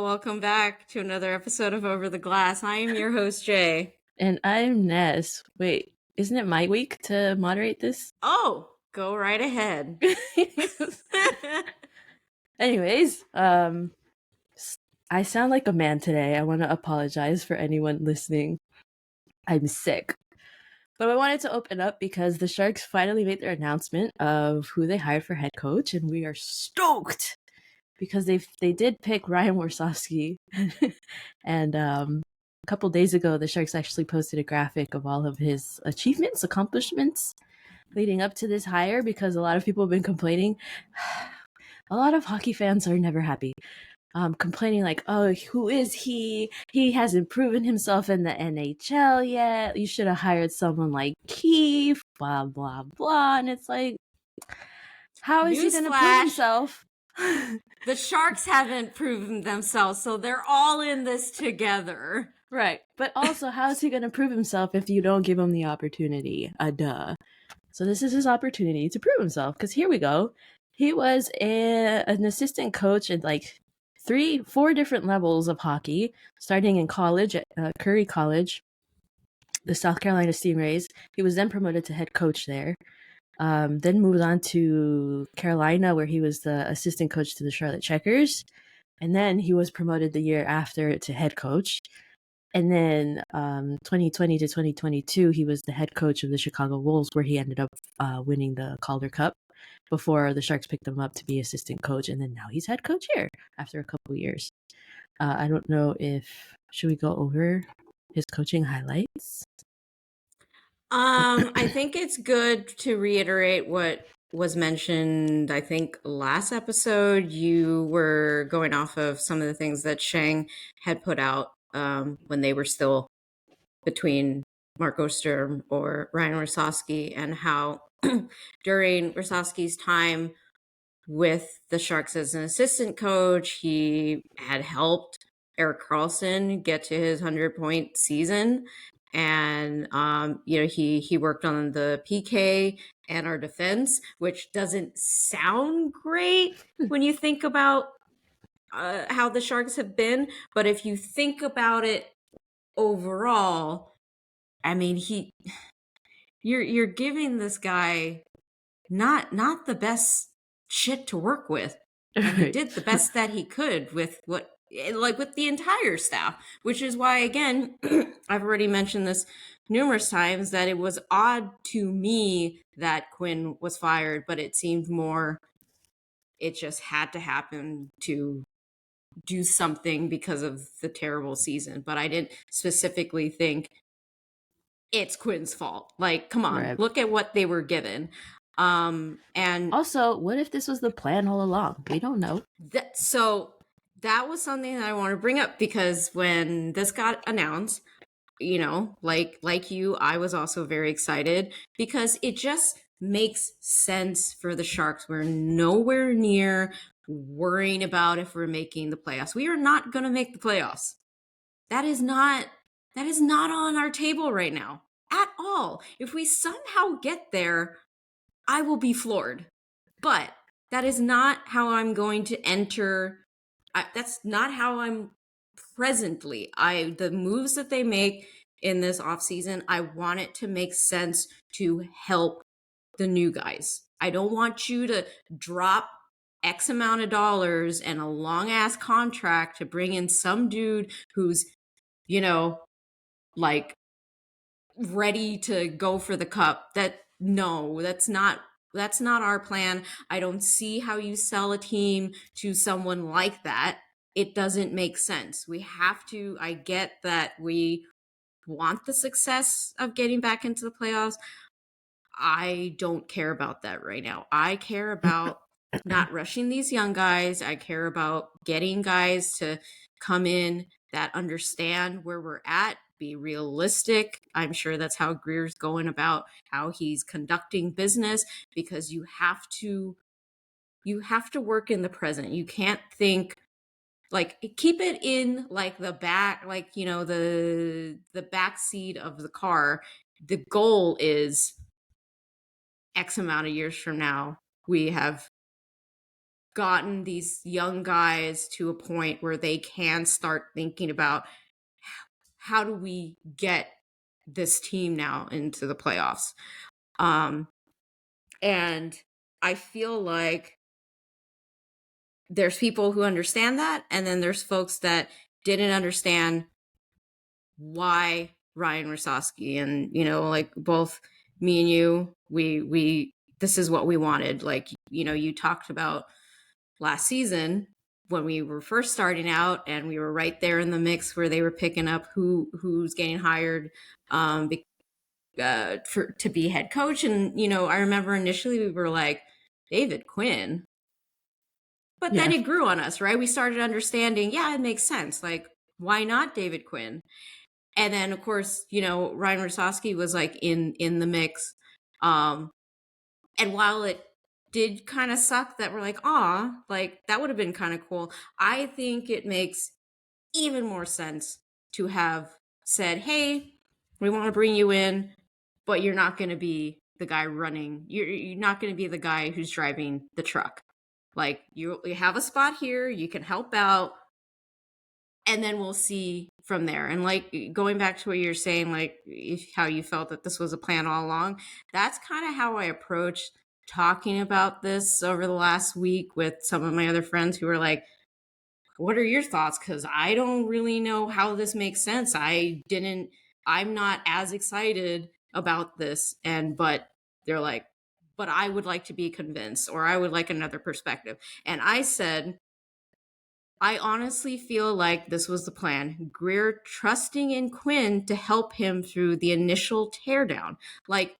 welcome back to another episode of Over the Glass. I am your host, Jay. And I'm Ness. Wait, isn't it my week to moderate this? Oh, go right ahead. Anyways, I sound like a man today. I want to apologize for anyone listening. I'm sick. But I wanted to open up because the Sharks finally made their announcement of who they hired for head coach, and we are stoked because they did pick Ryan Warsofsky. And a couple days ago, the Sharks actually posted a graphic of all of his accomplishments leading up to this hire, because a lot of people have been complaining. A lot of hockey fans are never happy. Complaining like, oh, who is he? He hasn't proven himself in the NHL yet. You should have hired someone like Keefe, blah, blah, blah. And it's like, how is he going to prove himself? The Sharks haven't proven themselves, so they're all in this together. Right. But also, how is he going to prove himself if you don't give him the opportunity? Duh. So this is his opportunity to prove himself, because here we go. He was an assistant coach at like 4 different levels of hockey, starting in college at Curry College, the South Carolina Stingrays. He was then promoted to head coach there. Then moved on to Carolina, where he was the assistant coach to the Charlotte Checkers. And then he was promoted the year after to head coach. And then 2020 to 2022, he was the head coach of the Chicago Wolves, where he ended up winning the Calder Cup before the Sharks picked him up to be assistant coach. And then now he's head coach here after a couple of years. I don't know should we go over his coaching highlights? I think it's good to reiterate what was mentioned. I think last episode you were going off of some of the things that Shang had put out when they were still between Mark Oster or Ryan Warsofsky, and how during Warsofsky's time with the Sharks as an assistant coach, he had helped Erik Karlsson get to his 100-point season. And, he worked on the PK and our defense, which doesn't sound great when you think about how the Sharks have been. But if you think about it overall, I mean, you're giving this guy not the best shit to work with. And he did the best that he could with with the entire staff, which is why, again, I've already mentioned this numerous times, that it was odd to me that Quinn was fired, but it seemed more it just had to happen to do something because of the terrible season. But I didn't specifically think it's Quinn's fault. Like, come on, look at what they were given. And also, what if this was the plan all along? We don't know. So that was something that I want to bring up, because when this got announced, like you, I was also very excited, because it just makes sense for the Sharks. We're nowhere near worrying about if we're making the playoffs. We are not going to make the playoffs. That is not on our table right now at all. If we somehow get there, I will be floored. But that is not how I'm going to enter. That's not how I'm presently. The moves that they make in this offseason, I want it to make sense to help the new guys. I don't want you to drop X amount of dollars and a long ass contract to bring in some dude who's, like, ready to go for the cup. That's not our plan. I don't see how you sell a team to someone like that. It doesn't make sense. I get that we want the success of getting back into the playoffs. I don't care about that right now. I care about not rushing these young guys. I care about getting guys to come in that understand where we're at, be realistic. I'm sure that's how Greer's going about how he's conducting business, because you have to work in the present. You can't think, like, keep it in, like, the back, like, the back seat of the car. The goal is X amount of years from now, we have gotten these young guys to a point where they can start thinking about how do we get this team now into the playoffs. And I feel like there's people who understand that, and then there's folks that didn't understand why Ryan Rosofsky, and like both me and you, we this is what we wanted. Like, you talked about last season when we were first starting out, and we were right there in the mix where they were picking up who's getting hired to be head coach. And I remember initially we were like, David Quinn. But then it grew on us, right? We started understanding, yeah, it makes sense. Like, why not David Quinn? And then, of course, Ryan Rosofsky was like in the mix. And while it did kind of suck that we're like, like that would have been kind of cool, I think it makes even more sense to have said, hey, we want to bring you in, but you're not going to be the guy running. You're not going to be the guy who's driving the truck. Like, you have a spot here, you can help out, and then we'll see from there. And like, going back to what you're saying, like how you felt that this was a plan all along, that's kind of how I approached talking about this over the last week with some of my other friends who were like, what are your thoughts? Because I don't really know how this makes sense. I'm not as excited about this. But they're like, but I would like to be convinced, or I would like another perspective. And I said, I honestly feel like this was the plan. Greer trusting in Quinn to help him through the initial teardown. Like,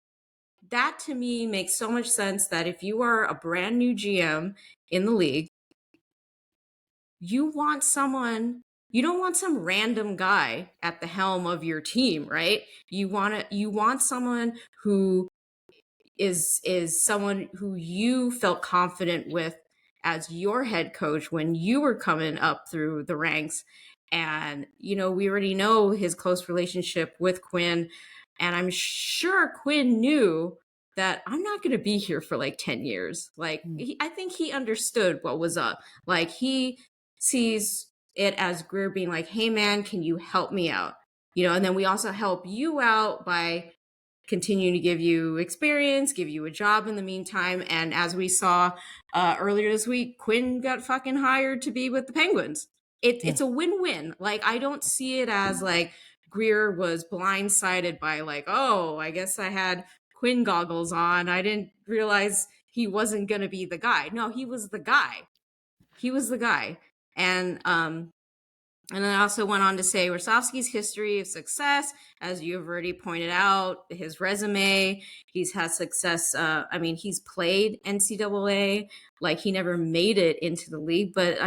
that to me makes so much sense, that if you are a brand new GM in the league, you don't want some random guy at the helm of your team, right? You want someone who is someone who you felt confident with as your head coach when you were coming up through the ranks. And we already know his close relationship with Quinn, and I'm sure Quinn knew that I'm not going to be here for like 10 years. Like, I think he understood what was up. Like, he sees it as Greer being like, hey man, can you help me out? And then we also help you out by continuing to give you experience, give you a job in the meantime. And as we saw earlier this week, Quinn got fucking hired to be with the Penguins. It's a win-win. Like, I don't see it as like Greer was blindsided by like, oh, I guess I had Quinn goggles on. I didn't realize he wasn't going to be the guy. No, he was the guy. He was the guy. And then I also went on to say Warsofsky's history of success, as you've already pointed out, his resume. He's had success. He's played NCAA. Like, he never made it into the league. But,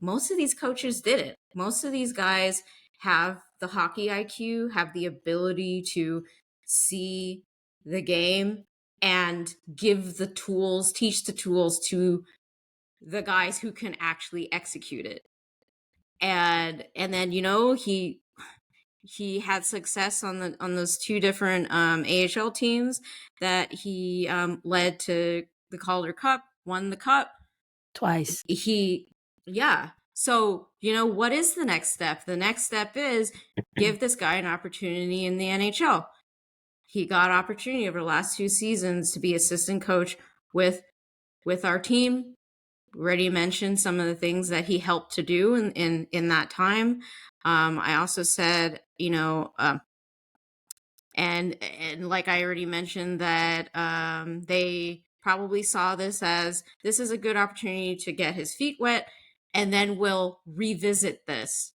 most of these coaches didn't. Most of these guys have the hockey IQ, have the ability to see the game and teach the tools to the guys who can actually execute it. And then he had success on those two different AHL teams that he led to the Calder Cup, won the cup twice. So what is the next step? The next step is give this guy an opportunity in the NHL. He got opportunity over the last 2 seasons to be assistant coach with our team. Already mentioned some of the things that he helped to do in that time. I also said, and like I already mentioned, that they probably saw this is a good opportunity to get his feet wet, and then we'll revisit this,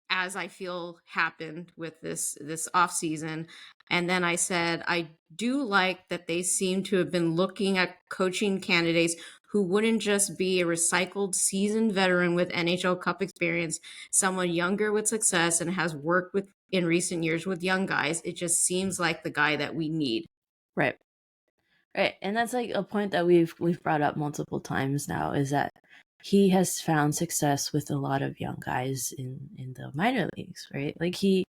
as I feel happened with this off season. And then I said, I do like that they seem to have been looking at coaching candidates who wouldn't just be a recycled seasoned veteran with NHL Cup experience, someone younger with success and has worked in recent years with young guys. It just seems like the guy that we need. Right. And that's like a point that we've brought up multiple times now, is that he has found success with a lot of young guys in the minor leagues, right? Like, he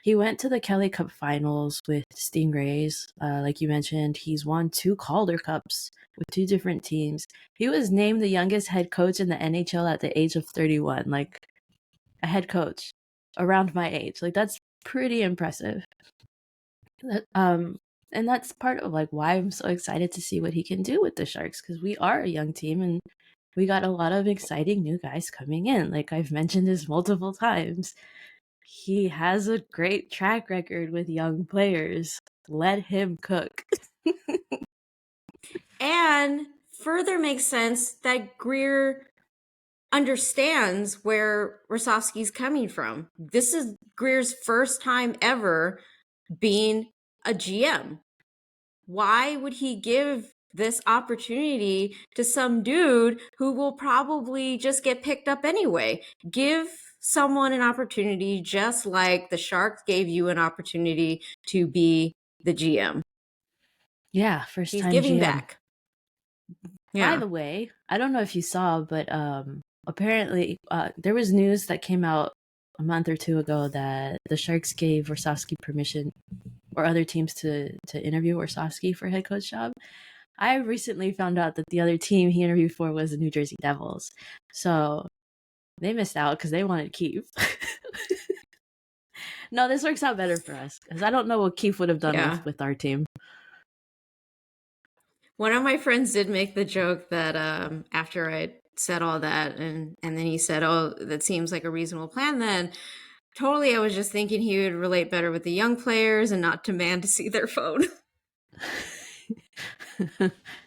He went to the Kelly Cup finals with Stingrays. Like you mentioned, he's won 2 Calder Cups with 2 different teams. He was named the youngest head coach in the NHL at the age of 31. Like, a head coach around my age. Like, that's pretty impressive. And that's part of like why I'm so excited to see what he can do with the Sharks, because we are a young team and we got a lot of exciting new guys coming in. Like I've mentioned this multiple times. He has a great track record with young players. Let him cook. And further makes sense that Greer understands where Warsofsky's coming from. This is Greer's first time ever being a GM. Why would he give this opportunity to some dude who will probably just get picked up anyway? Give someone an opportunity just like the Sharks gave you an opportunity to be the GM. Yeah, first He's time giving GM. back. By Yeah. the way, I don't know if you saw, but apparently there was news that came out a month or 2 ago that the Sharks gave Warsofsky permission, or other teams, to interview Warsofsky for head coach job. I recently found out that the other team he interviewed for was the New Jersey Devils. So they missed out because they wanted Keefe. No, this works out better for us because I don't know what Keefe would have done with our team. One of my friends did make the joke that after I said all that, and then he said, "Oh, that seems like a reasonable plan." Then, totally, I was just thinking he would relate better with the young players and not demand to see their phone. And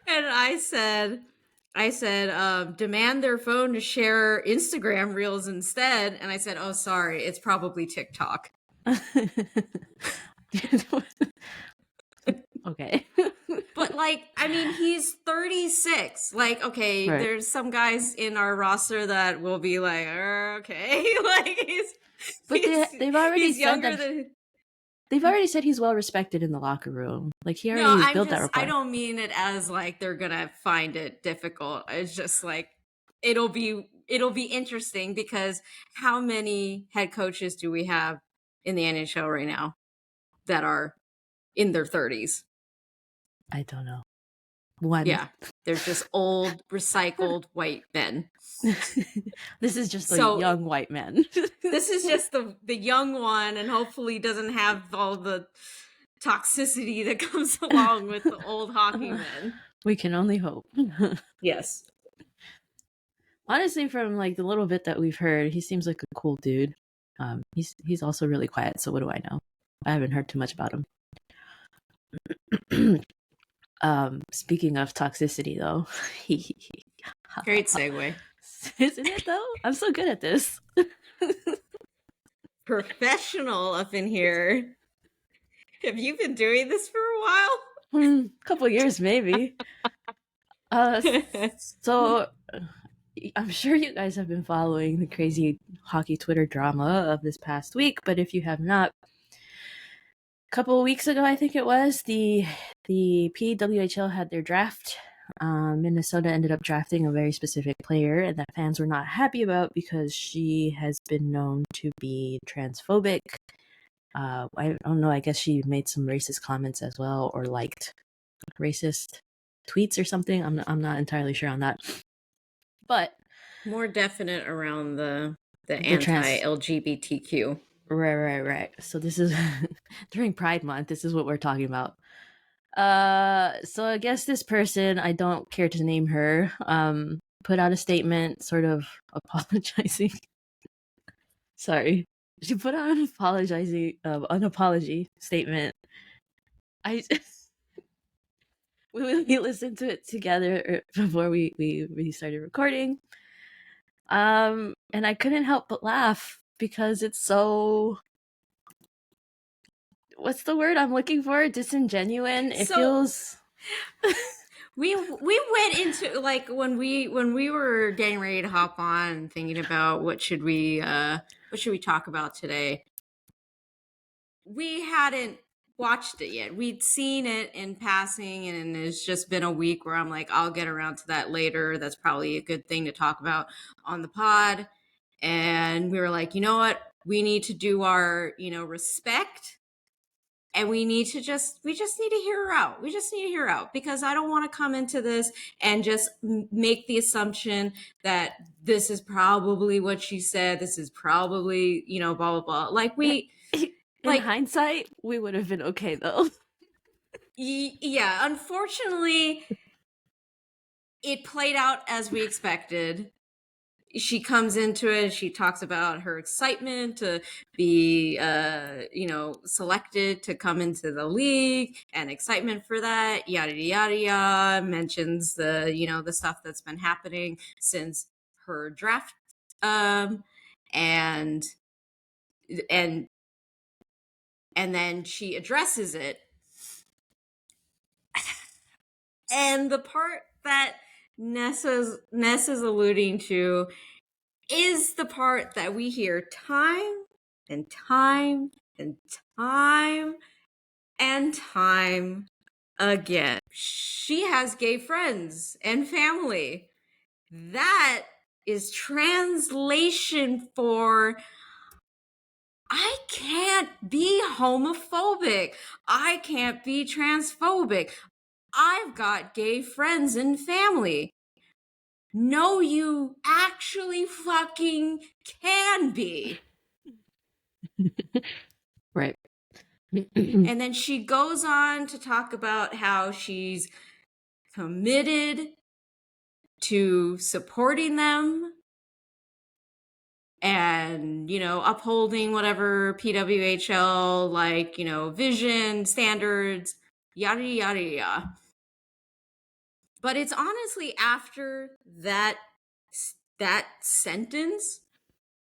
I said, demand their phone to share Instagram reels instead. And I said, oh, sorry, it's probably TikTok. Okay. But like, I mean, he's 36. Like, okay, Right. There's some guys in our roster that will be like, okay, like they've already said that than. They've already said he's well respected in the locker room. Like he already has built that rapport. I don't mean it as like they're gonna find it difficult. It's just like it'll be interesting because how many head coaches do we have in the NHL right now that are in their 30s? I don't know. One. Yeah, they're just old, recycled white men. This is just a young white man. This is just the young one, and hopefully doesn't have all the toxicity that comes along with the old hockey men. We can only hope. Yes. Honestly, from like the little bit that we've heard, he seems like a cool dude. He's also really quiet, so what do I know? I haven't heard too much about him. Speaking of toxicity, though, great segue, isn't it? Though I'm so good at this. Professional up in here. Have you been doing this for a while? A couple years, maybe. So I'm sure you guys have been following the crazy hockey Twitter drama of this past week, but if you have not, a couple of weeks ago, I think it was, the PWHL had their draft. Minnesota ended up drafting a very specific player, and that fans were not happy about because she has been known to be transphobic. I don't know, I guess she made some racist comments as well, or liked racist tweets or something. I'm not entirely sure on that. But more definite around the anti-LGBTQ. Right. So this is during Pride Month. This is what we're talking about. So I guess this person, I don't care to name her, put out a statement sort of apologizing. Sorry. She put out an apology statement. We listened to it together before we started recording. And I couldn't help but laugh because it's so, what's the word I'm looking for? Disingenuine. It feels. We went into, like, when we were getting ready to hop on, thinking about what should we talk about today. We hadn't watched it yet. We'd seen it in passing, and it's just been a week where I'm like, I'll get around to that later. That's probably a good thing to talk about on the pod. And we were like, you know what? we need to do our, respect, and we just need to hear her out. We just need to hear her out, because I don't want to come into this and just make the assumption that this is probably what she said. This is probably, blah, blah, blah. Like In hindsight, we would have been okay though. Yeah, unfortunately, it played out as we expected. She comes into it, she talks about her excitement to be selected to come into the league, and excitement for that, yada yada yada. Mentions the stuff that's been happening since her draft, and and and then she addresses it. And the part that Nessa's alluding to is the part that we hear time and time and time and time again. She has gay friends and family. That is translation for I can't be homophobic. I can't be transphobic. I've got gay friends and family. No, you actually fucking can be. Right. And then she goes on to talk about how she's committed to supporting them and, upholding whatever PWHL, vision, standards, yada, yada, yada. But it's honestly after that sentence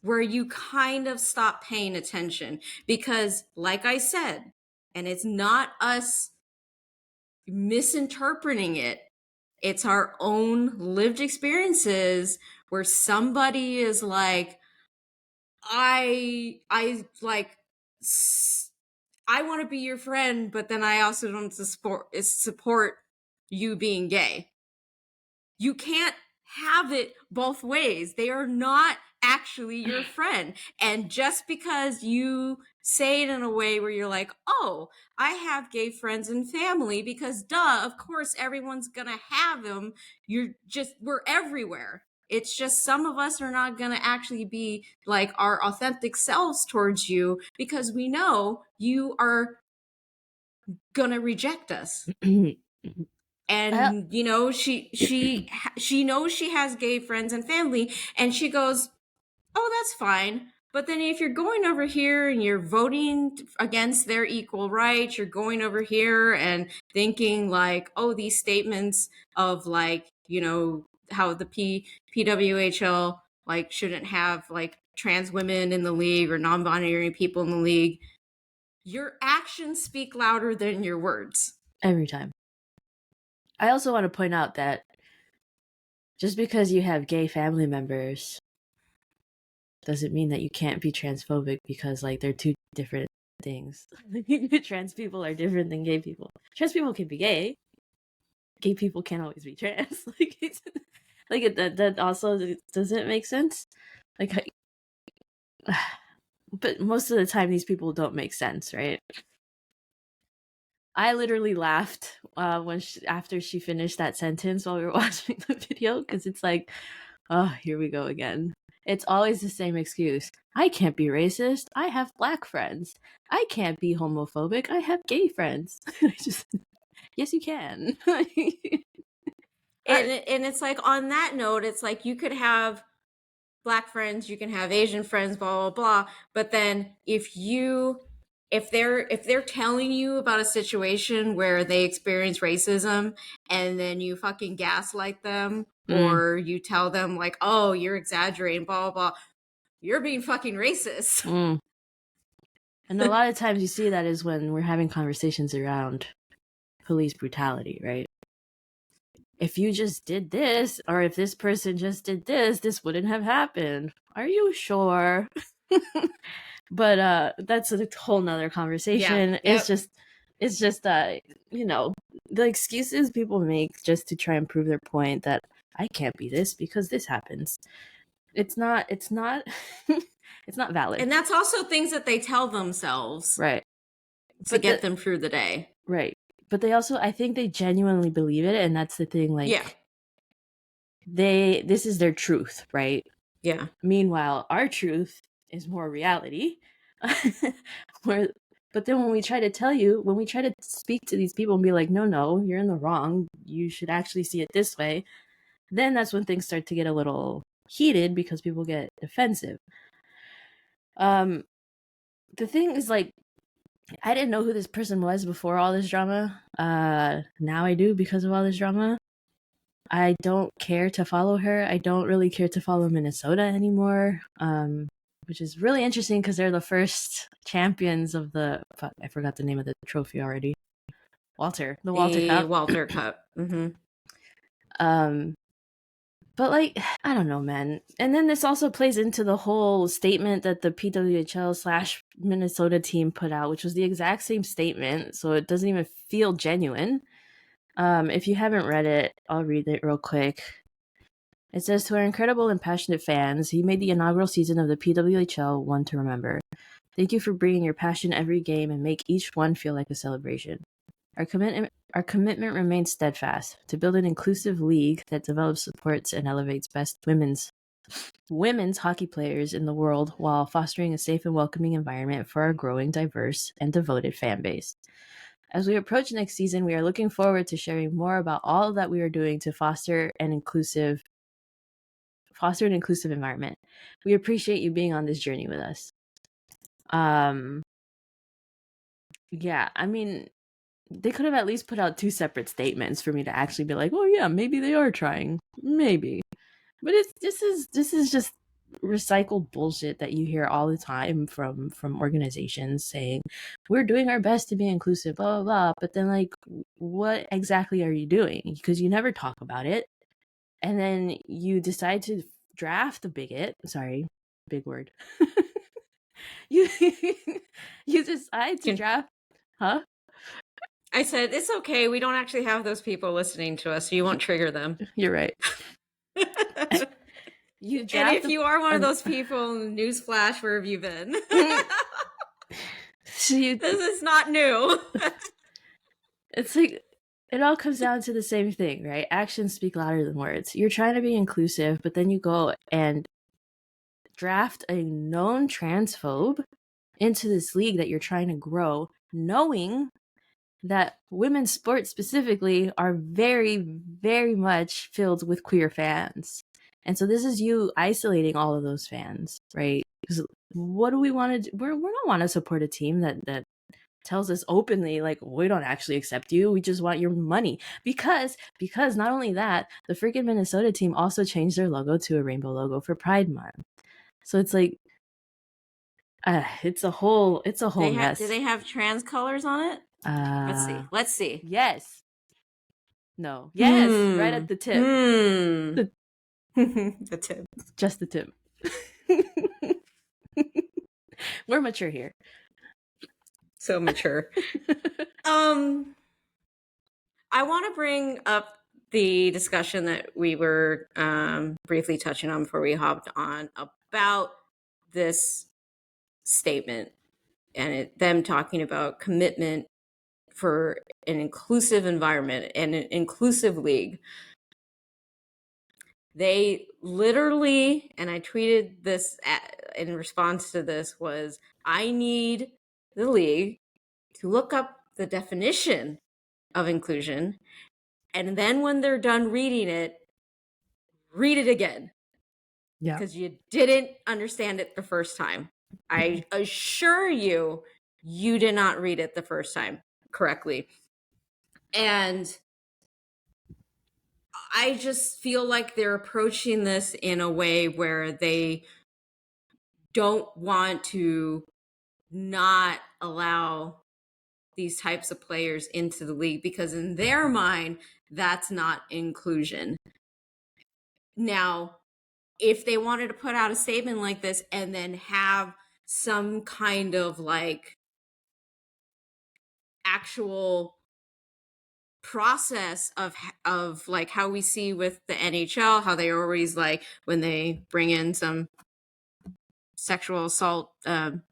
where you kind of stop paying attention, because like I said, and it's not us misinterpreting it, it's our own lived experiences where somebody is like, I like, I want to be your friend, but then I also don't support you being gay. You can't have it both ways. They are not actually your friend. And just because you say it in a way where you're like, oh, I have gay friends and family, because duh, of course everyone's gonna have them. We're everywhere. It's just some of us are not gonna actually be like our authentic selves towards you, because we know you are gonna reject us. And she knows she has gay friends and family, and she goes, oh, that's fine. But then if you're going over here and you're voting against their equal rights, you're going over here and thinking like, oh, these statements of like, how the PWHL like shouldn't have like trans women in the league or non-binary people in the league, your actions speak louder than your words. Every time. I also want to point out that just because you have gay family members doesn't mean that you can't be transphobic, because like they're two different things. Trans people are different than gay people. Trans people can be gay. Gay people can't always be trans. That also doesn't make sense. But most of the time these people don't make sense, right? I literally laughed after she finished that sentence while we were watching the video, because it's like, oh, here we go again. It's always the same excuse. I can't be racist. I have black friends. I can't be homophobic. I have gay friends. Yes, you can. And it's like, on that note, it's like you could have black friends, you can have Asian friends, blah, blah, blah. But then if they're telling you about a situation where they experience racism, and then you fucking gaslight them, or you tell them like, oh, you're exaggerating, blah, blah, blah, you're being fucking racist. And a lot of times you see that is when we're having conversations around police brutality, right? If you just did this, or if this person just did this, this wouldn't have happened. Are you sure? But that's a whole nother conversation. Yeah, yep. It's just the excuses people make just to try and prove their point that I can't be this because this happens. It's not It's not valid. And that's also things that they tell themselves Right. to get them through the day. Right. But they also, I think they genuinely believe it, and that's the thing, like, Yeah. this is their truth, right? Yeah. Meanwhile, our truth is more reality. But then when we try to speak to these people and be like, no, you're in the wrong, you should actually see it this way, then that's when things start to get a little heated because people get defensive. The thing is, like, I didn't know who this person was before all this drama. Now I do because of all this drama. I don't care to follow her. I don't really care to follow Minnesota anymore. Which is really interesting because they're the first champions of I forgot the name of the trophy already. The Walter Cup. Walter Cup. But, like, I don't know, man. And then this also plays into the whole statement that the PWHL / Minnesota team put out, which was the exact same statement, so it doesn't even feel genuine. If you haven't read it, I'll read it real quick. It says, "To our incredible and passionate fans, you made the inaugural season of the PWHL one to remember. Thank you for bringing your passion every game and make each one feel like a celebration. Our commitment remains steadfast to build an inclusive league that develops, supports, and elevates best women's hockey players in the world while fostering a safe and welcoming environment for our growing, diverse, and devoted fan base. As we approach next season, we are looking forward to sharing more about all that we are doing to foster an inclusive environment. We appreciate you being on this journey with us." Yeah, I mean, they could have at least put out 2 separate statements for me to actually be like, "Oh yeah, maybe they are trying, maybe." But this is just recycled bullshit that you hear all the time from organizations saying, "We're doing our best to be inclusive, blah blah blah." But then, like, what exactly are you doing? Because you never talk about it, and then you decide to draft a bigot. Sorry, big word. you you decide to draft, huh? I said, it's okay. We don't actually have those people listening to us, so you won't trigger them. You're right. And if you are one of those people, newsflash, where have you been? This is not new. It's like, it all comes down to the same thing, right? Actions speak louder than words. You're trying to be inclusive, but then you go and draft a known transphobe into this league that you're trying to grow, knowing that women's sports specifically are very, very much filled with queer fans. And so this is you isolating all of those fans, right? Because what do we want to do? We don't want to support a team that tells us openly, like, we don't actually accept you, we just want your money. Because not only that, the freaking Minnesota team also changed their logo to a rainbow logo for Pride Month. So it's like, it's a whole mess. Do they have trans colors on it? Let's see. Yes. No. Yes. Right at the tip. The tip. Just the tip. We're mature here. So mature. I want to bring up the discussion that we were briefly touching on before we hopped on about this statement and them talking about commitment for an inclusive environment and an inclusive league. They literally, and I tweeted this in response to this, was, I need the league to look up the definition of inclusion, and then when they're done reading it, read it again. Yeah. Because you didn't understand it the first time. I assure you, you did not read it the first time correctly. And I just feel like they're approaching this in a way where they don't want to not allow these types of players into the league, because in their mind, that's not inclusion. Now, if they wanted to put out a statement like this and then have some kind of like actual process of like how we see with the NHL, how they always, like, when they bring in some sexual assault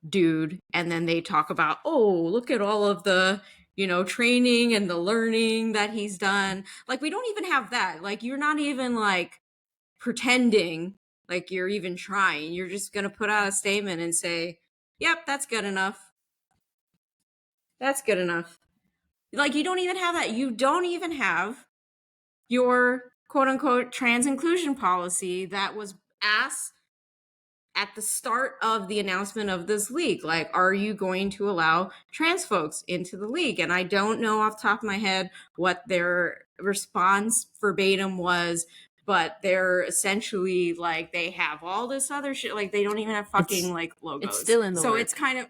dude, and then they talk about, oh, look at all of the, you know, training and the learning that he's done. Like, we don't even have that. Like, you're not even like pretending like you're even trying. You're just going to put out a statement and say, yep, that's good enough. That's good enough. Like, you don't even have that. You don't even have your quote unquote trans inclusion policy that was asked at the start of the announcement of this league. Like, are you going to allow trans folks into the league? And I don't know off the top of my head what their response verbatim was, but they're essentially like, they have all this other shit. Like, they don't even have fucking like logos. It's still in the so work. It's kind of,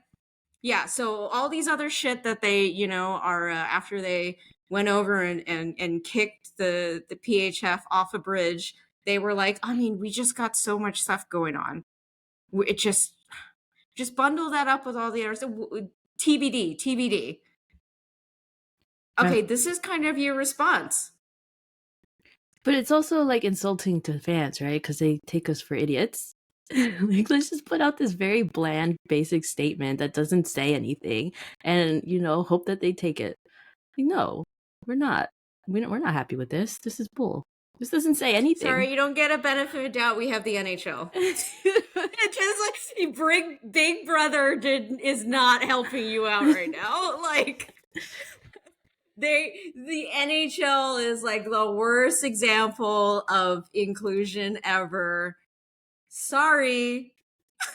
yeah. So all these other shit that they, you know, are after they went over and kicked the PHF off a bridge, they were like, I mean, we just got so much stuff going on. It just bundle that up with all the other stuff. TBD. Okay, this is kind of your response. But it's also like insulting to fans, right? Because they take us for idiots. Like, let's just put out this very bland, basic statement that doesn't say anything, and you know, hope that they take it. Like, no, we're not. We're not happy with this. This is bull. This doesn't say anything. Sorry, you don't get a benefit of doubt. We have the NHL. It's just like Big Brother is not helping you out right now. Like, the NHL is like the worst example of inclusion ever. Sorry.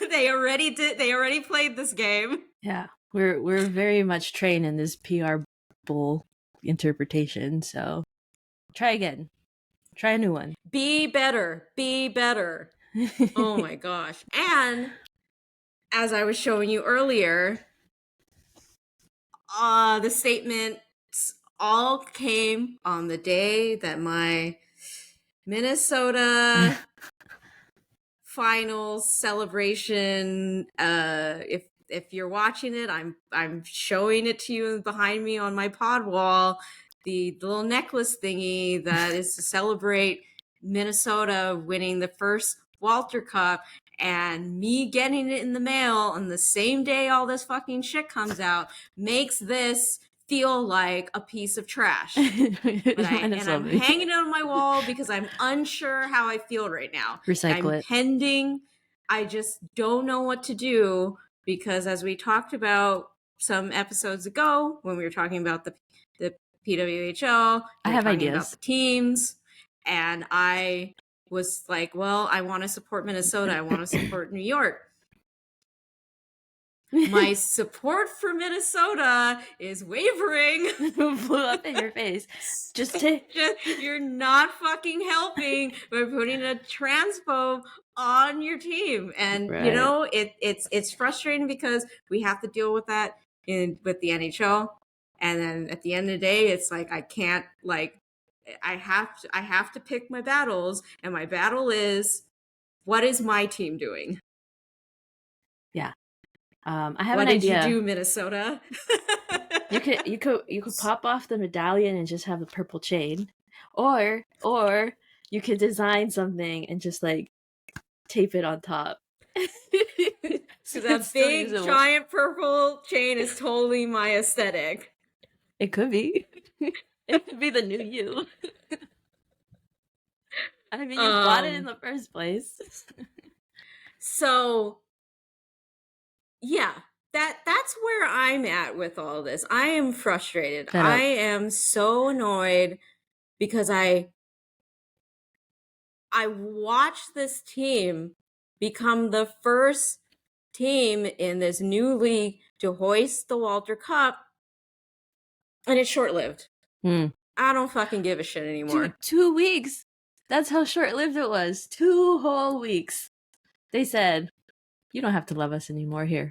They already played this game. Yeah. We're very much trained in this PR bull interpretation, so try again. Try a new one. Be better. Oh my gosh. And as I was showing you earlier, the statements all came on the day that my Minnesota finals celebration, if you're watching it, I'm showing it to you behind me on my pod wall, the little necklace thingy that is to celebrate Minnesota winning the first Walter Cup, and me getting it in the mail on the same day all this fucking shit comes out makes this feel like a piece of trash. But I'm hanging it on my wall because I'm unsure how I feel right now. Recycle it. Pending. I just don't know what to do, because as we talked about some episodes ago when we were talking about the PWHL, I have ideas about the teams, and I was like, well, I want to support Minnesota. I want to support New York. My support for Minnesota is wavering. Blew up in your face. You're not fucking helping by putting a transphobe on your team, and right. You know, it's frustrating because we have to deal with that with the NHL, and then at the end of the day, it's like I can't, like, I have to pick my battles, and my battle is, what is my team doing? Yeah. I have an idea. What did you do, Minnesota? You could pop off the medallion and just have a purple chain, or you could design something and just like tape it on top. So that big giant purple chain is totally my aesthetic. It could be. It could be the new you. I mean, you bought it in the first place. So yeah, that's where I'm at with all this. I am frustrated. I am so annoyed because I watched this team become the first team in this new league to hoist the Walter Cup, and it's short-lived. I don't fucking give a shit anymore. 2 weeks. That's how short-lived it was. 2 whole weeks. They said, you don't have to love us anymore here.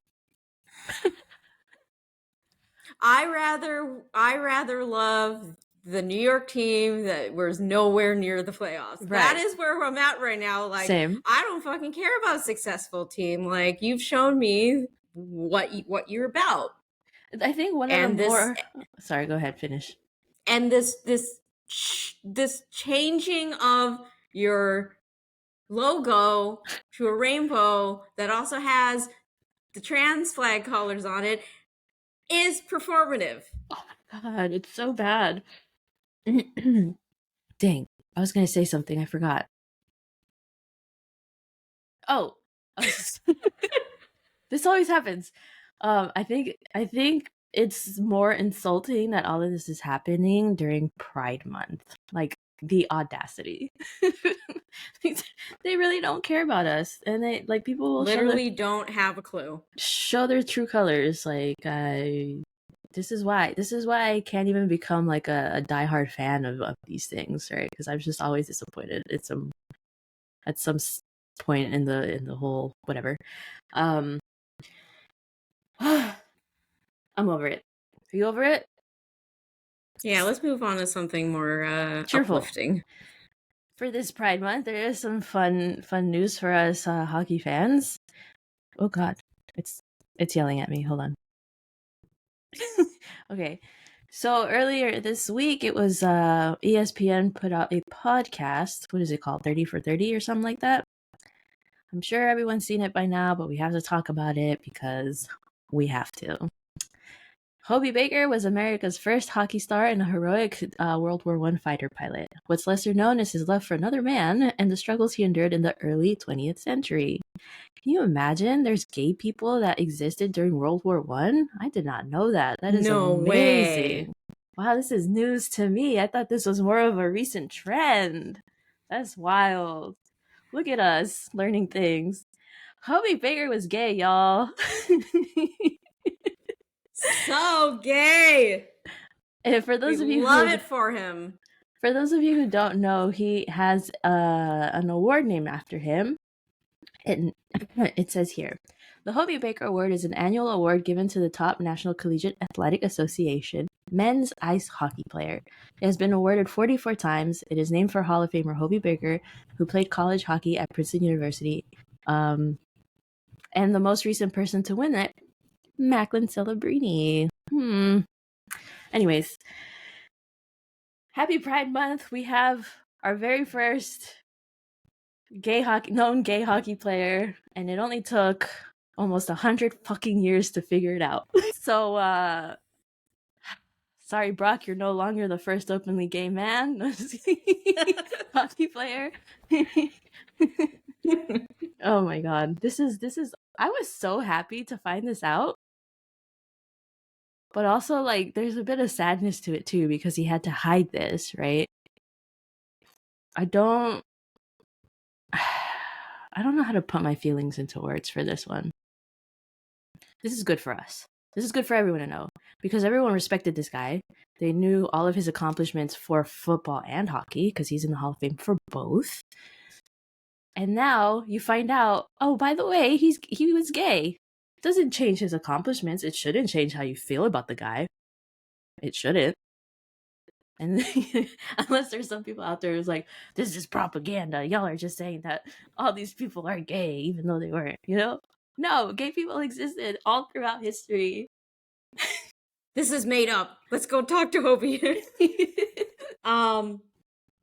I rather love the New York team that was nowhere near the playoffs. Right. That is where I'm at right now. Like, same. I don't fucking care about a successful team. Like, you've shown me what you're about. I think one of the more. Sorry, go ahead, finish. And this changing of your logo to a rainbow that also has the trans flag colors on it is performative. Oh my god, it's so bad. Dang, I was gonna say something, I forgot. Oh, this always happens. I think it's more insulting that all of this is happening during Pride Month. Like the audacity. They really don't care about us, and they like people will Literally don't have a clue. show their true colors. Like this is why I can't even become like a diehard fan of these things, right? Because I'm just always disappointed at some point in the whole whatever. I'm over it. Are you over it? Yeah, let's move on to something more Cheerful. uplifting. For this Pride Month, there is some fun news for us hockey fans. Oh God, it's yelling at me. Hold on. Okay, so earlier this week, it was ESPN put out a podcast. What is it called? 30 for 30 or something like that. I'm sure everyone's seen it by now, but we have to talk about it because we have to. Hobie Baker was America's first hockey star and a heroic World War I fighter pilot. What's lesser known is his love for another man and the struggles he endured in the early 20th century. Can you imagine there's gay people that existed during World War I did not know that. That is no amazing. Way. Wow, this is news to me. I thought this was more of a recent trend. That's wild. Look at us learning things. Hobie Baker was gay, y'all. So gay. And for those of you love it for him. For those of you who don't know, he has an award named after him. It says here, the Hobie Baker Award is an annual award given to the top National Collegiate Athletic Association men's ice hockey player. It has been awarded 44 times. It is named for Hall of Famer Hobie Baker, who played college hockey at Princeton University. And the most recent person to win it, Macklin Celebrini. Anyways, happy Pride Month. We have our very first known gay hockey player, and it only took almost 100 fucking years to figure it out. So, sorry, Brock, you're no longer the first openly gay man hockey player. Oh my god, this is. I was so happy to find this out, but also like there's a bit of sadness to it too because he had to hide this, right? I don't know how to put my feelings into words for this one. This is good for us. This is good for everyone to know because everyone respected this guy. They knew all of his accomplishments for football and hockey because he's in the Hall of Fame for both. And now you find out, oh, by the way, he was gay. It doesn't change his accomplishments. It shouldn't change how you feel about the guy. It shouldn't. And unless there's some people out there who's like, this is propaganda. Y'all are just saying that all these people are gay, even though they weren't, you know? No, gay people existed all throughout history. This is made up. Let's go talk to Hobie.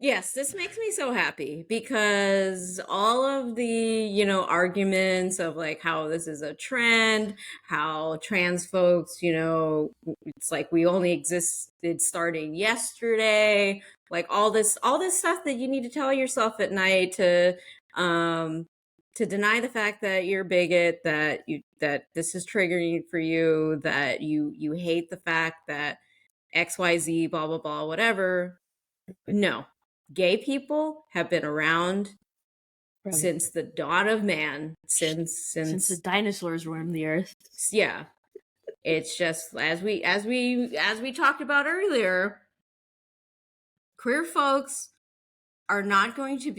Yes, this makes me so happy because all of the, arguments of like how this is a trend, how trans folks, it's like we only existed starting yesterday, like all this stuff that you need to tell yourself at night to deny the fact that you're a bigot, that this is triggering for you, that you hate the fact that XYZ, blah blah blah, whatever. No. Gay people have been around since the dawn of man, since the dinosaurs roamed the earth. Yeah. It's just as we talked about earlier, queer folks are not going to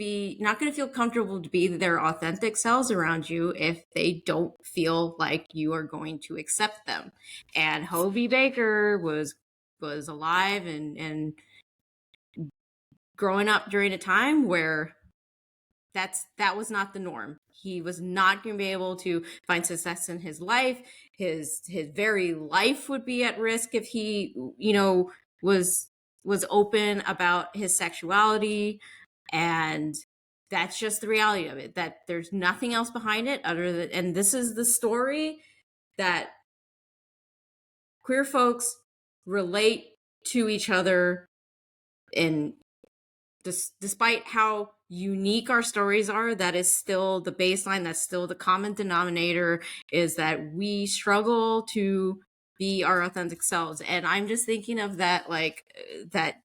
feel comfortable to be their authentic selves around you if they don't feel like you are going to accept them. And Hobie Baker was alive and growing up during a time where that was not the norm. He was not going to be able to find success in his life. His very life would be at risk if he, was open about his sexuality. And that's just the reality of it, that there's nothing else behind it other than, and this is the story that queer folks relate to each other. And despite how unique our stories are, that is still the baseline, that's still the common denominator, is that we struggle to be our authentic selves. And I'm just thinking of that, like that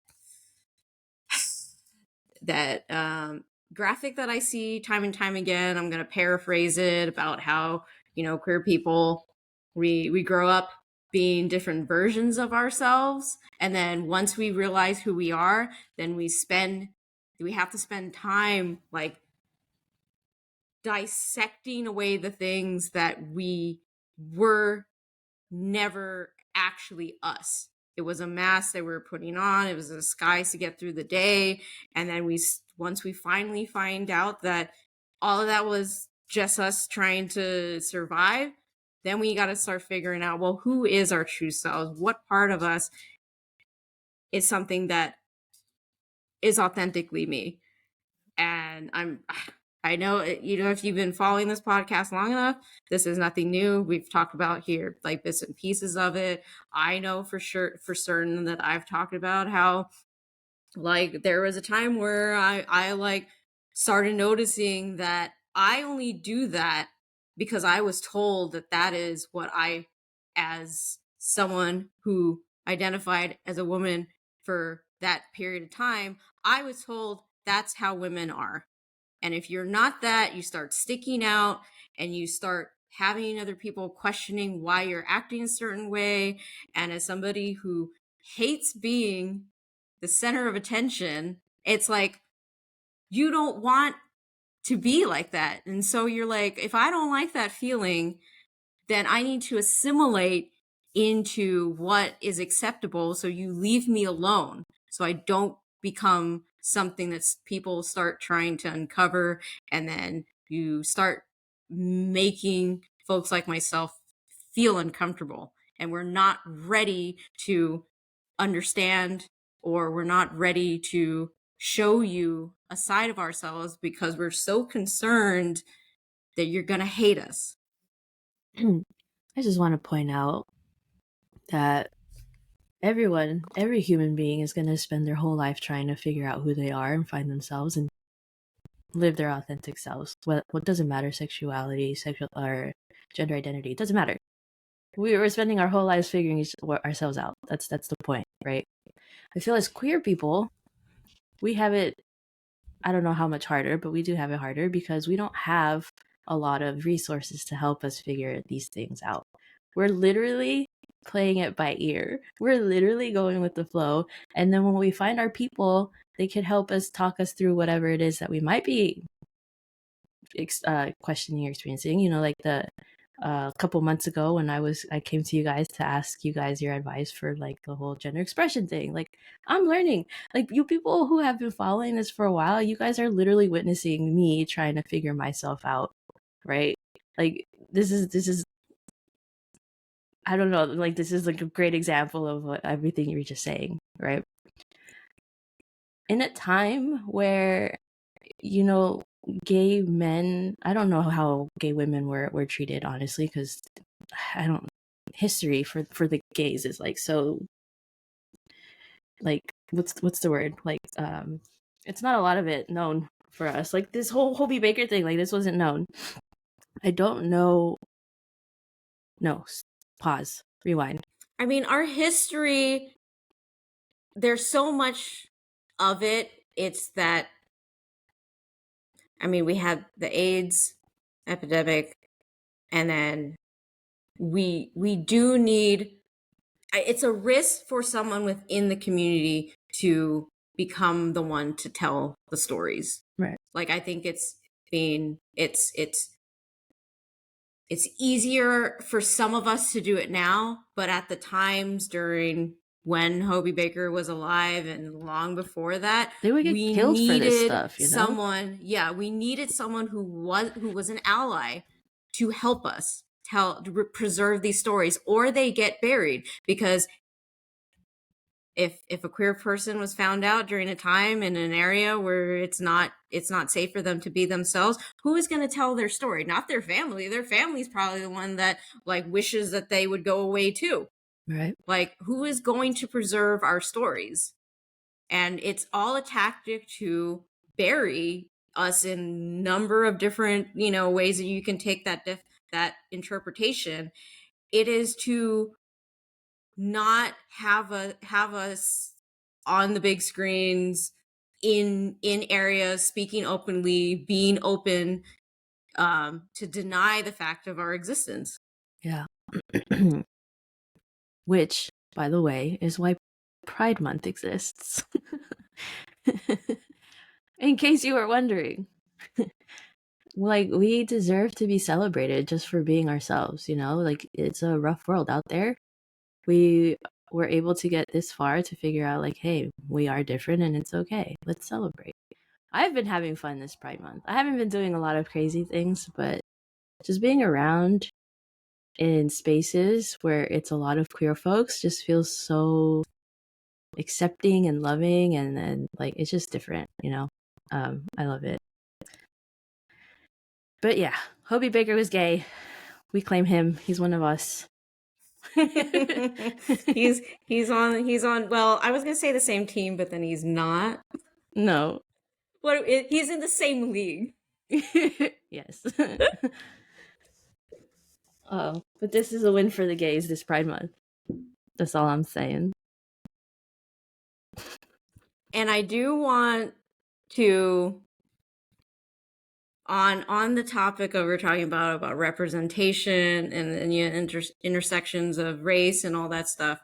graphic that I see time and time again. I'm going to paraphrase it, about how, queer people, we grow up being different versions of ourselves, and then once we realize who we are, then we have to spend time like dissecting away the things that we were never actually us. It was a mask that we were putting on. It was a disguise to get through the day. And then once we finally find out that all of that was just us trying to survive, then we got to start figuring out, well, who is our true selves? What part of us is something that is authentically me? And I know, if you've been following this podcast long enough, this is nothing new. We've talked about here like bits and pieces of it. I know for certain that I've talked about how, like, there was a time where I like started noticing that I only do that because I was told that that is what I, as someone who identified as a woman for that period of time, I was told that's how women are. And if you're not that, you start sticking out and you start having other people questioning why you're acting a certain way. And as somebody who hates being the center of attention, it's like, you don't want to be like that. And so you're like, if I don't like that feeling, then I need to assimilate into what is acceptable. So you leave me alone, so I don't become something that people start trying to uncover. And then you start making folks like myself feel uncomfortable. And we're not ready to understand, or we're not ready to show you a side of ourselves because we're so concerned that you're going to hate us. I just want to point out that every human being is going to spend their whole life trying to figure out who they are and find themselves and live their authentic selves. What doesn't matter, sexuality, sexual or gender identity, it doesn't matter. We were spending our whole lives figuring ourselves out. That's the point, right? I feel as queer people, we have it, I don't know how much harder, but we do have it harder because we don't have a lot of resources to help us figure these things out. We're literally playing it by ear. We're literally going with the flow. And then when we find our people, they can help us, talk us through whatever it is that we might be questioning or experiencing. Like a couple months ago when I came to you guys to ask you guys your advice for like the whole gender expression thing. Like, I'm learning. Like, you people who have been following this for a while, you guys are literally witnessing me trying to figure myself out, right? Like, this is I don't know, like, this is like a great example of what everything you were just saying, right? In a time where, gay men, I don't know how gay women were treated, honestly, because I don't, history for the gays is like, so, like, what's the word, like, it's not a lot of it known for us. Like, this whole Hobie Baker thing, like, this wasn't known. I don't know. No, pause, rewind. I mean, our history, there's so much of it. It's that, I mean, we had the AIDS epidemic, and then we do need, it's a risk for someone within the community to become the one to tell the stories. Right. Like, I think it's easier for some of us to do it now, but at the times during when Hobie Baker was alive and long before that, They would get killed for this stuff, someone, we needed someone who was an ally to help us preserve these stories, or they get buried. Because if a queer person was found out during a time in an area where it's not safe for them to be themselves, who is going to tell their story? Not their family. Their family's probably the one that like wishes that they would go away too. Right. Like, who is going to preserve our stories? And it's all a tactic to bury us in a number of different, ways that you can take that interpretation. It is to not have us on the big screens in areas speaking openly, being open, to deny the fact of our existence. Yeah. Which, by the way, is why Pride Month exists. In case you were wondering. Like, we deserve to be celebrated just for being ourselves, Like, it's a rough world out there. We were able to get this far to figure out, like, hey, we are different and it's okay. Let's celebrate. I've been having fun this Pride Month. I haven't been doing a lot of crazy things, but just being around in spaces where it's a lot of queer folks just feels so accepting and loving, and then like it's just different, I love it. But yeah, Hobie Baker was gay. We claim him. He's one of us. he's on well, I was gonna say the same team, but then he's not. No. He's in the same league. Yes. Oh, but this is a win for the gays this Pride Month. That's all I'm saying. And I do want to, on the topic of we're talking about representation and intersections of race and all that stuff.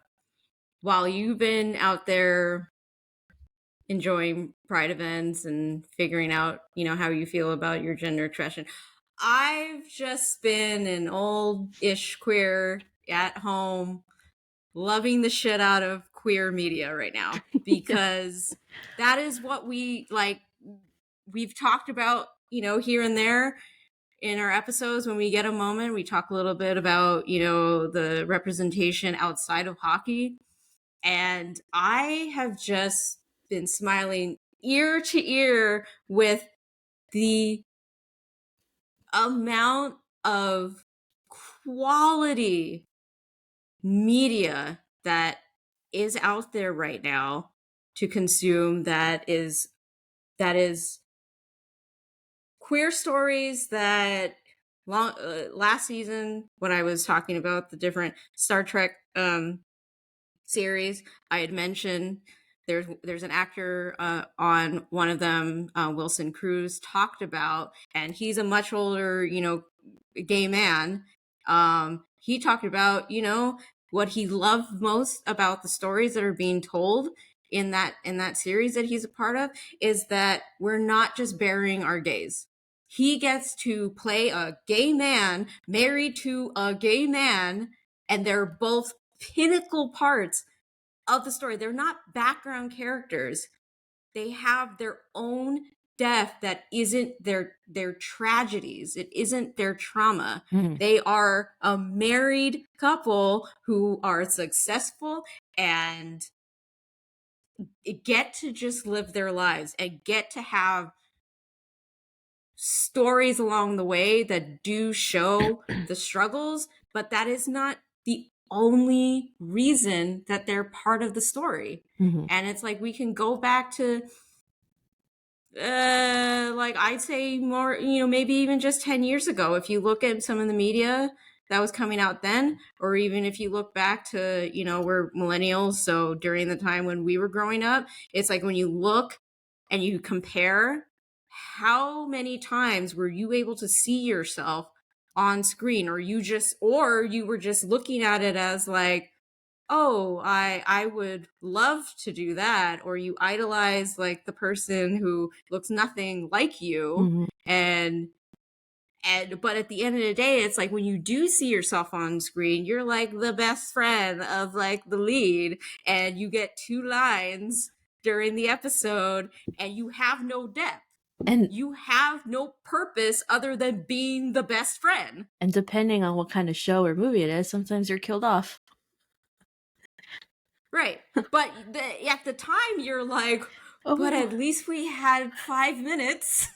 While you've been out there enjoying Pride events and figuring out, how you feel about your gender expression, I've just been an old-ish queer at home, loving the shit out of queer media right now, because that is what we've talked about, here and there in our episodes. When we get a moment, we talk a little bit about, the representation outside of hockey. And I have just been smiling ear to ear with the amount of quality media that is out there right now to consume, that is queer stories that last season, when I was talking about the different Star Trek series, I had mentioned there's an actor on one of them, Wilson Cruz, talked about, and he's a much older, gay man. He talked about, what he loved most about the stories that are being told in that series that he's a part of is that we're not just burying our gays. He gets to play a gay man married to a gay man, and they're both pinnacle parts of the story. They're not background characters. They have their own death that isn't their tragedies. It isn't their trauma. They are a married couple who are successful and get to just live their lives and get to have stories along the way that do show the struggles, but that is not the only reason that they're part of the story. And it's like we can go back to I'd say more, maybe even just 10 years ago. If you look at some of the media that was coming out then, or even if you look back to, we're millennials, so during the time when we were growing up, it's like when you look and you compare, how many times were you able to see yourself on screen, or you were just looking at it as like, oh, I would love to do that, or you idolize like the person who looks nothing like you. And but at the end of the day, it's like when you do see yourself on screen, you're like the best friend of like the lead, and you get 2 lines during the episode, and you have no depth. And you have no purpose other than being the best friend. And depending on what kind of show or movie it is, sometimes you're killed off. Right. But at the time, you're like, but Oh, at least we had 5 minutes.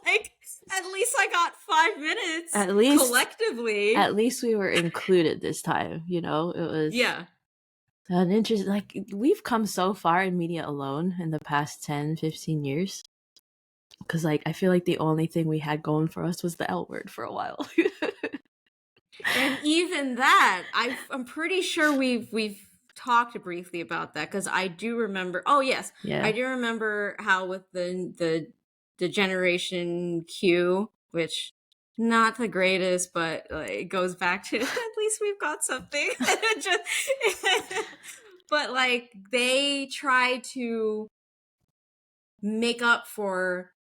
Like, at least I got 5 minutes at least collectively. we were included this time. You know, it was Yeah. an interest. Like we've come so far in media alone in the past 10-15 years. Because like I feel like the only thing we had going for us was the L word for a while. And even that, I'm pretty sure we've talked briefly about that because I do remember. Oh yes, I Yeah. do remember how with the Generation Q, which not the greatest, but it goes back to at least we've got something. But like they try to make up for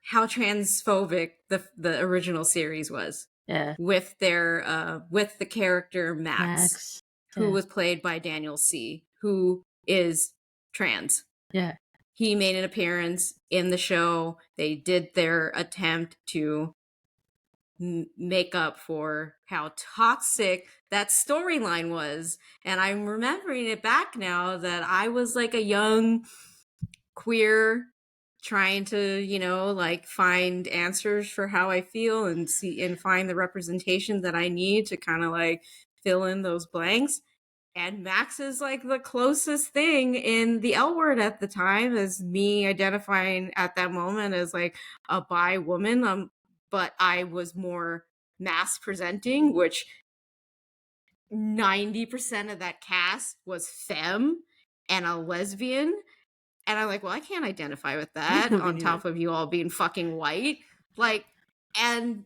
how transphobic the original series was Yeah. with the character Max, Max. who Yeah. was played by Daniel C, who is trans. Yeah. He made an appearance in the show. They did their attempt to make up for how toxic that storyline was. And I'm remembering it back now that I was like a young queer trying to, like find answers for how I feel and see and find the representation that I need to kind of like fill in those blanks. And Max is like the closest thing in the L word at the time as me identifying at that moment as like a bi woman. But I was more mass presenting, which 90% of that cast was femme and a lesbian. And I'm like, well, I can't identify with that Me on neither. top of you all being fucking white. Like, and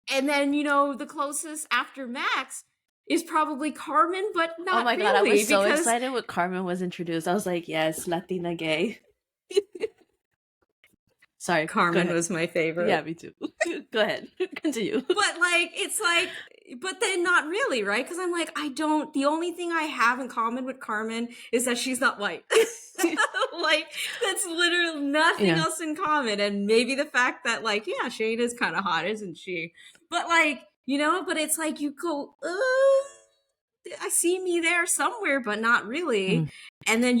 then, the closest after Max is probably Carmen, but Oh not my god, I really was so because excited when Carmen was introduced. I was like, yes, Latina gay. Sorry, go Carmen ahead. was my favorite. Yeah, me too. Go ahead. Continue. But like, it's like, but then not really, right? Because I'm like, the only thing I have in common with Carmen is that she's not white. Like, that's literally nothing Yeah. else in common. And maybe the fact that, like, yeah, Shane is kind of hot, isn't she? But like, but it's like you go, I see me there somewhere, but not really. Mm. And then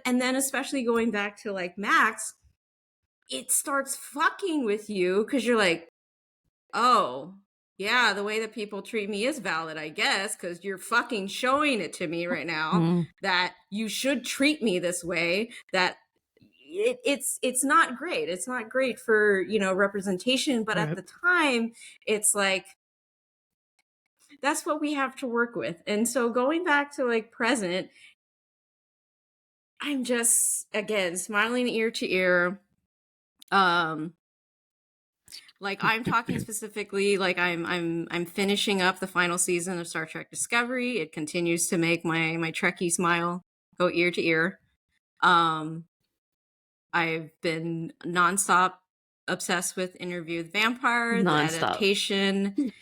and then especially going back to like Max, it starts fucking with you because you're like, oh, yeah, the way that people treat me is valid, I guess, because you're fucking showing it to me right now Mm. that you should treat me this way, that it's not great. It's not great for, representation. But at Right. the time, it's like, that's what we have to work with. And so going back to like present, I'm just, again, smiling ear to ear. Like I'm talking specifically, like I'm finishing up the final season of Star Trek Discovery. It continues to make my Trekkie smile go ear to ear. I've been nonstop obsessed with Interview with Vampire, the Nonstop. adaptation.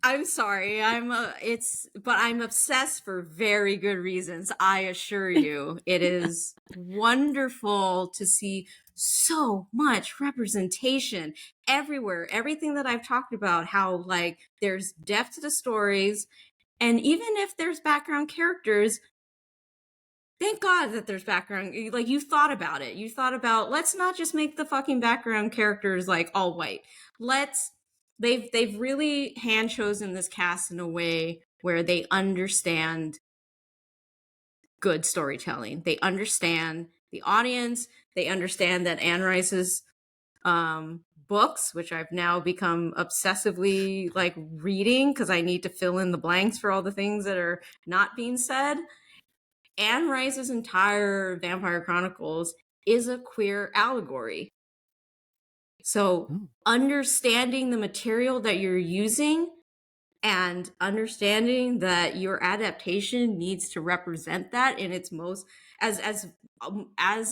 I'm sorry. But I'm obsessed for very good reasons. I assure you, it is wonderful to see so much representation everywhere. Everything that I've talked about, how like there's depth to the stories. And even if there's background characters, thank God that there's background. Like you thought about it. You thought about, let's not just make the fucking background characters like all white. They've really hand chosen this cast in a way where they understand good storytelling. They understand the audience. They understand that Anne Rice's books, which I've now become obsessively like reading because I need to fill in the blanks for all the things that are not being said. Anne Rice's entire Vampire Chronicles is a queer allegory. So understanding the material that you're using and understanding that your adaptation needs to represent that in its most as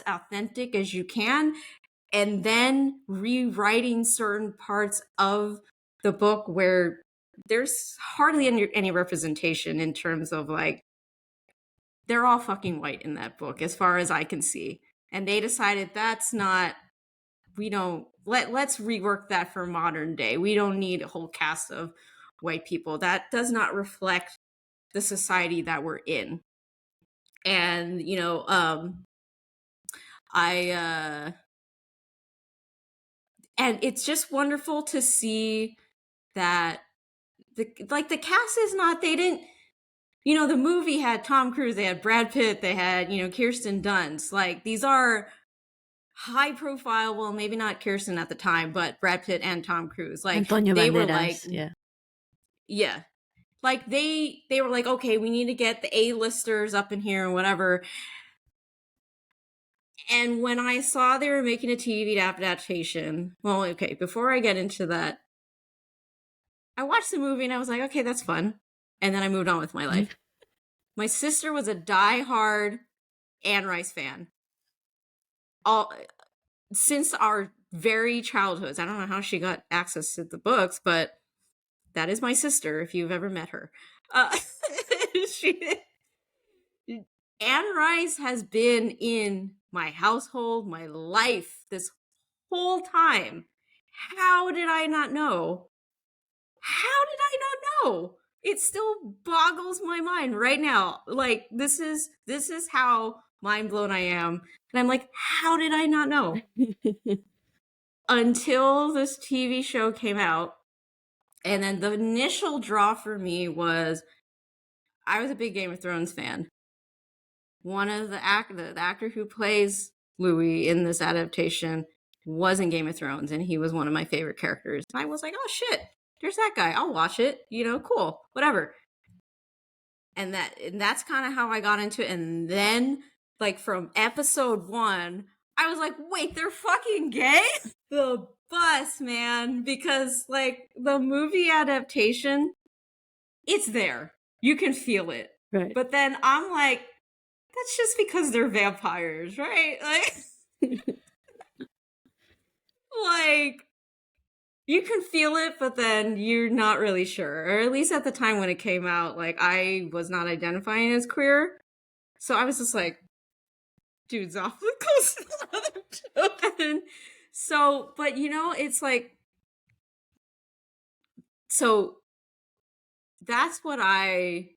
authentic as you can, and then rewriting certain parts of the book where there's hardly any representation in terms of like they're all fucking white in that book as far as I can see, and they decided that's not, we don't, let's rework that for modern day. We don't need a whole cast of white people. That does not reflect the society that we're in. And I and it's just wonderful to see that the cast is not, they didn't, the movie had Tom Cruise, they had Brad Pitt, they had, Kirsten Dunst. Like, these are high profile, well, maybe not Kirsten at the time, but Brad Pitt and Tom Cruise. Like, Antonio they were Banderas, like, yeah. Like, they were like, okay, we need to get the A-listers up in here and whatever. And when I saw they were making a TV adaptation, well, okay, before I get into that, I watched the movie and I was like, okay, that's fun. And then I moved on with my life. My sister was a diehard Anne Rice fan. All since our very childhoods. I don't know how she got access to the books, but that is my sister, if you've ever met her. Anne Rice has been in my household, my life, this whole time. How did I not know? How did I not know? It still boggles my mind right now. Like, this is how mind blown I am. And I'm like, how did I not know? Until this TV show came out. And then the initial draw for me was, I was a big Game of Thrones fan. One of the actor who plays Louis in this adaptation was in Game of Thrones, and he was one of my favorite characters. And I was like, oh shit, there's that guy. I'll watch it. Cool, whatever. And that's kind of how I got into it. And then, like, from episode 1, I was like, wait, they're fucking gay? The bus, man, because, like, the movie adaptation, it's there. You can feel it. Right. But then I'm like, that's just because they're vampires, right? Like, you can feel it, but then you're not really sure. Or at least at the time when it came out, like, I was not identifying as queer. So I was just like, dude's awfully close to the other children. So, but it's like, so that's what I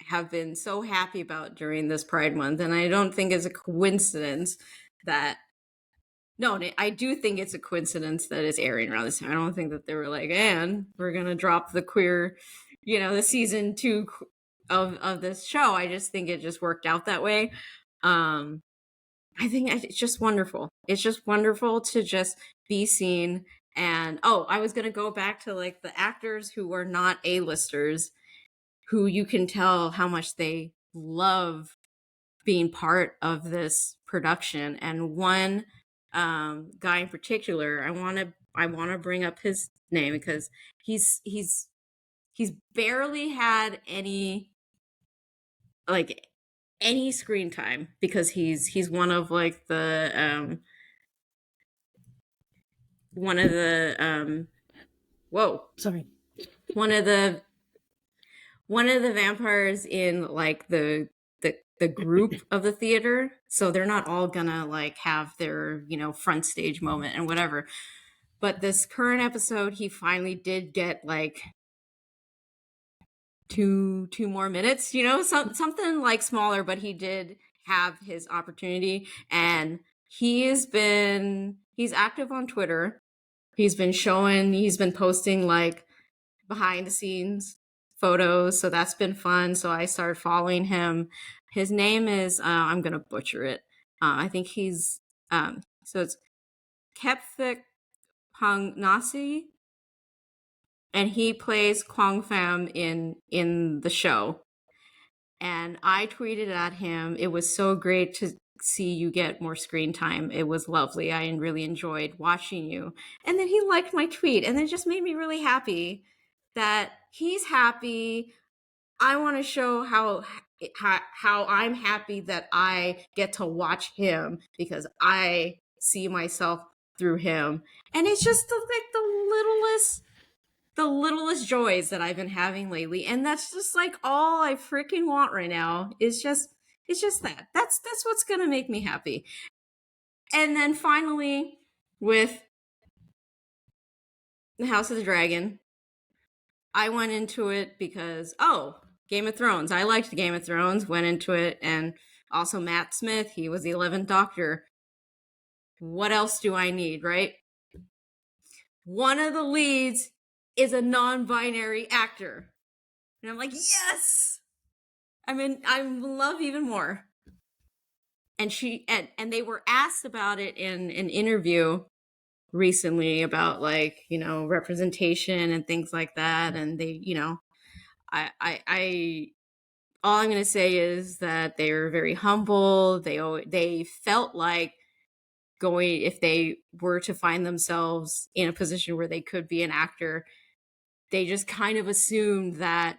have been so happy about during this Pride Month. And I don't think it's a coincidence that, no, I do think it's a coincidence that it's airing around this time. I don't think that they were like, and we're going to drop the queer, the season 2 of this show. I just think it just worked out that way. I think it's just wonderful. It's just wonderful to just be seen. And, I was going to go back to, like, the actors who were not A-listers, who you can tell how much they love being part of this production. And one guy in particular, I want to bring up his name because he's barely had any screen time, because he's one of, like, the one of the vampires in, like, the group of the theater. So they're not all gonna, like, have their front stage moment and whatever. But this current episode, he finally did get, like, two more minutes, something like smaller, but he did have his opportunity. And he's active on Twitter. He's been posting, like, behind the scenes photos, so that's been fun. So I started following him. His name is I'm gonna butcher it. I think he's so it's Kepthik Pangnasi, and he plays Kwang Pham in the show. And I tweeted at him, it was so great to see you get more screen time. It was lovely. I really enjoyed watching you. And then he liked my tweet, and it just made me really happy that he's happy. I want to show how I'm happy that I get to watch him, because I see myself through him. And it's just like the littlest joys that I've been having lately. And that's just, like, all I freaking want right now. It's just that. That's what's going to make me happy. And then finally, with the House of the Dragon, I went into it because, Game of Thrones. I liked Game of Thrones, went into it, and also Matt Smith, he was the 11th Doctor. What else do I need, right? One of the leads is a non-binary actor. And I'm like, yes! I mean, I love even more. And they were asked about it in an interview recently about, like, you know, representation and things like that. And they, you know, I all I'm going to say is that they were very humble. They felt like going, if they were to find themselves in a position where they could be an actor, they just kind of assumed that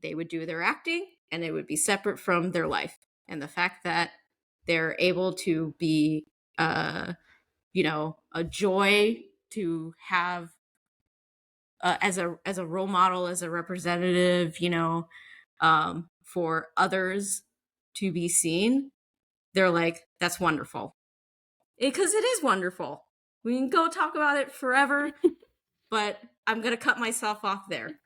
they would do their acting and it would be separate from their life. And the fact that they're able to be, you know, a joy to have as a role model, as a representative, you know, for others to be seen, they're like, that's wonderful. Because it is wonderful. We can go talk about it forever, but I'm going to cut myself off there.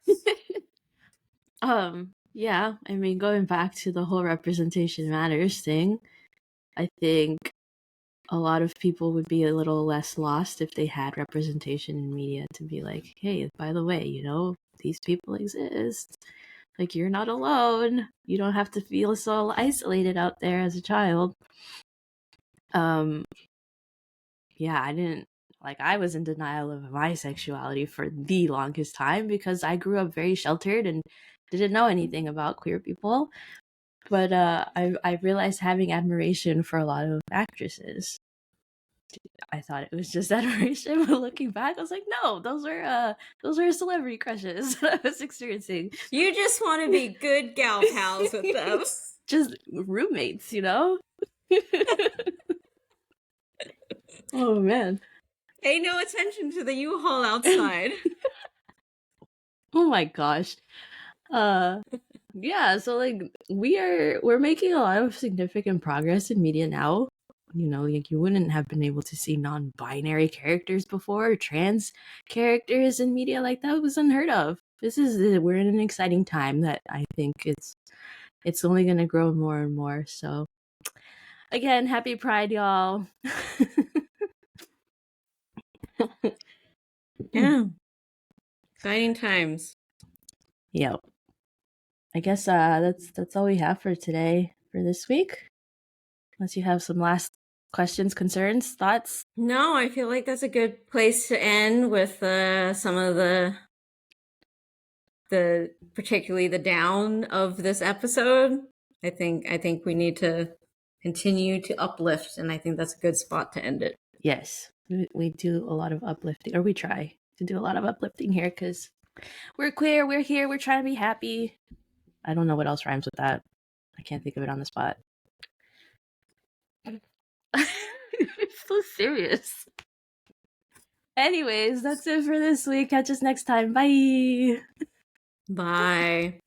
Yeah, I mean, going back to the whole representation matters thing, I think a lot of people would be a little less lost if they had representation in media to be like, hey, by the way, you know, these people exist. Like, you're not alone. You don't have to feel so isolated out there as a child. Yeah, I was in denial of my sexuality for the longest time because I grew up very sheltered and didn't know anything about queer people. But I realized having admiration for a lot of actresses. I thought it was just adoration, but looking back, I was like, no, those were celebrity crushes that I was experiencing. You just want to be good gal pals with them. Just roommates, you know? Oh man. Pay no attention to the U-Haul outside. Oh my gosh. Yeah, so like we're making a lot of significant progress in media now. You know, like you wouldn't have been able to see non-binary characters before, or trans characters in media, like that was unheard of. We're in an exciting time that I think it's only going to grow more and more. So again, happy Pride, y'all. Yeah. Exciting times. Yep. I guess that's all we have for today, for this week. Unless you have some last questions, concerns, thoughts? No, I feel like that's a good place to end with some of the particularly the down of this episode. I think we need to continue to uplift, and I think that's a good spot to end it. Yes, we do a lot of uplifting, or we try to do a lot of uplifting here because we're queer, we're here, we're trying to be happy. I don't know what else rhymes with that. I can't think of it on the spot. It's so serious. Anyways, that's it for this week. Catch us next time. Bye. Bye.